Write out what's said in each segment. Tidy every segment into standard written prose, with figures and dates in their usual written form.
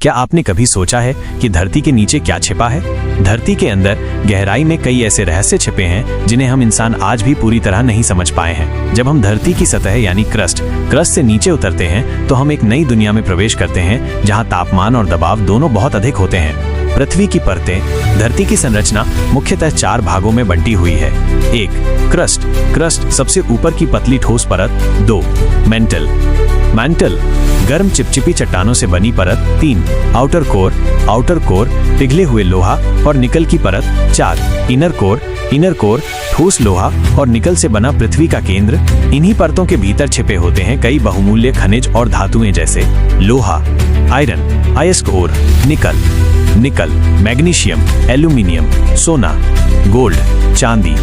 क्या आपने कभी सोचा है कि धरती के नीचे क्या छिपा है? धरती के अंदर गहराई में कई ऐसे रहस्य छिपे हैं जिन्हें हम इंसान आज भी पूरी तरह नहीं समझ पाए हैं। जब हम धरती की सतह यानी क्रस्ट से नीचे उतरते हैं तो हम एक नई दुनिया में प्रवेश करते हैं जहां तापमान और दबाव दोनों बहुत अधिक होते हैं। पृथ्वी की परतें, धरती की संरचना मुख्यतः 4 भागों में बंटी हुई है। 1. क्रस्ट सबसे ऊपर की पतली ठोस परत। 2. मैंटल गर्म चिपचिपी चट्टानों से बनी परत। 3. आउटर कोर पिघले हुए लोहा और निकल की परत। 4. इनर कोर ठोस लोहा और निकल से बना पृथ्वी का केंद्र। इन्हीं परतों के भीतर छिपे होते हैं कई बहुमूल्य खनिज और धातुएं जैसे लोहा, आयरन, अयस्क ओर, निकल, मैग्नीशियम, एल्यूमिनियम, सोना, गोल्ड, चांदी,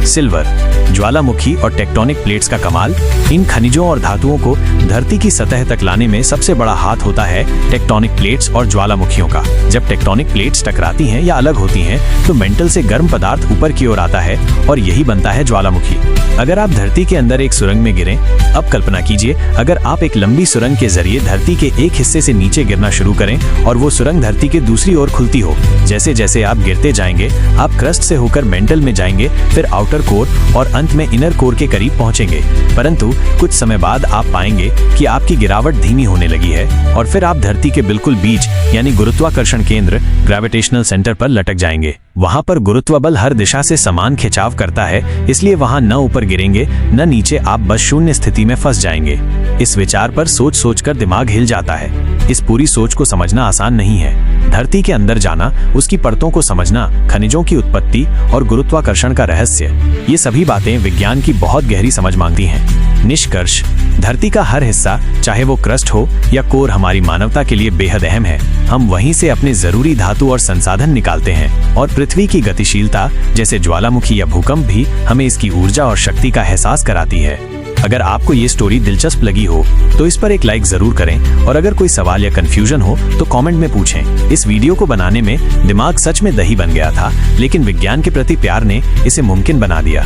सिल्वर, ज्वालामुखी और टेक्टोनिक प्लेट्स का कमाल। इन खनिजों और धातुओं को धरती की सतह तक लाने में सबसे बड़ा हाथ होता है टेक्टोनिक प्लेट्स और ज्वालामुखियों का। जब टेक्टोनिक प्लेट्स टकराती हैं या अलग होती हैं तो मेंटल से गर्म पदार्थ ऊपर की ओर आता है और यही बनता है ज्वालामुखी। अगर आप धरती के अंदर एक सुरंग में गिरें, अब कल्पना कीजिए अगर आप एक लंबी सुरंग के जरिए धरती के एक हिस्से से नीचे गिरना शुरू करें और वो सुरंग धरती के दूसरी ओर खुलती हो। जैसे जैसे आप गिरते जाएंगे आप क्रस्ट से होकर मेंटल में जाएंगे, फिर आउटर कोर और अंत में इनर कोर के करीब पहुंचेंगे। परंतु कुछ समय बाद आप पाएंगे कि आपकी गिरावट धीमी होने लगी है और फिर आप धरती के बिल्कुल बीच यानी गुरुत्वाकर्षण केंद्र ग्रेविटेशनल सेंटर पर लटक जाएंगे। वहां पर गुरुत्व बल हर दिशा से समान खिंचाव करता है, इसलिए वहां न ऊपर गिरेंगे न नीचे, आप बस शून्य स्थिति में फंस जाएंगे। इस विचार पर सोच कर दिमाग हिल जाता है। इस पूरी सोच को समझना आसान नहीं है। धरती के अंदर जाना, उसकी परतों को समझना, खनिजों की उत्पत्ति और गुरुत्वाकर्षण का रहस्य, ये सभी बातें विज्ञान की बहुत गहरी समझ मांगती हैं। निष्कर्ष, धरती का हर हिस्सा, चाहे वो क्रस्ट हो या कोर, हमारी मानवता के लिए बेहद अहम है। हम वहीं से अपने जरूरी धातु और संसाधन निकालते हैं और पृथ्वी की गतिशीलता जैसे ज्वालामुखी या भूकंप भी हमें इसकी ऊर्जा और शक्ति का एहसास कराती है। अगर आपको ये स्टोरी दिलचस्प लगी हो तो इस पर एक लाइक जरूर करें और अगर कोई सवाल या कंफ्यूजन हो तो कमेंट में पूछें। इस वीडियो को बनाने में दिमाग सच में दही बन गया था, लेकिन विज्ञान के प्रति प्यार ने इसे मुमकिन बना दिया।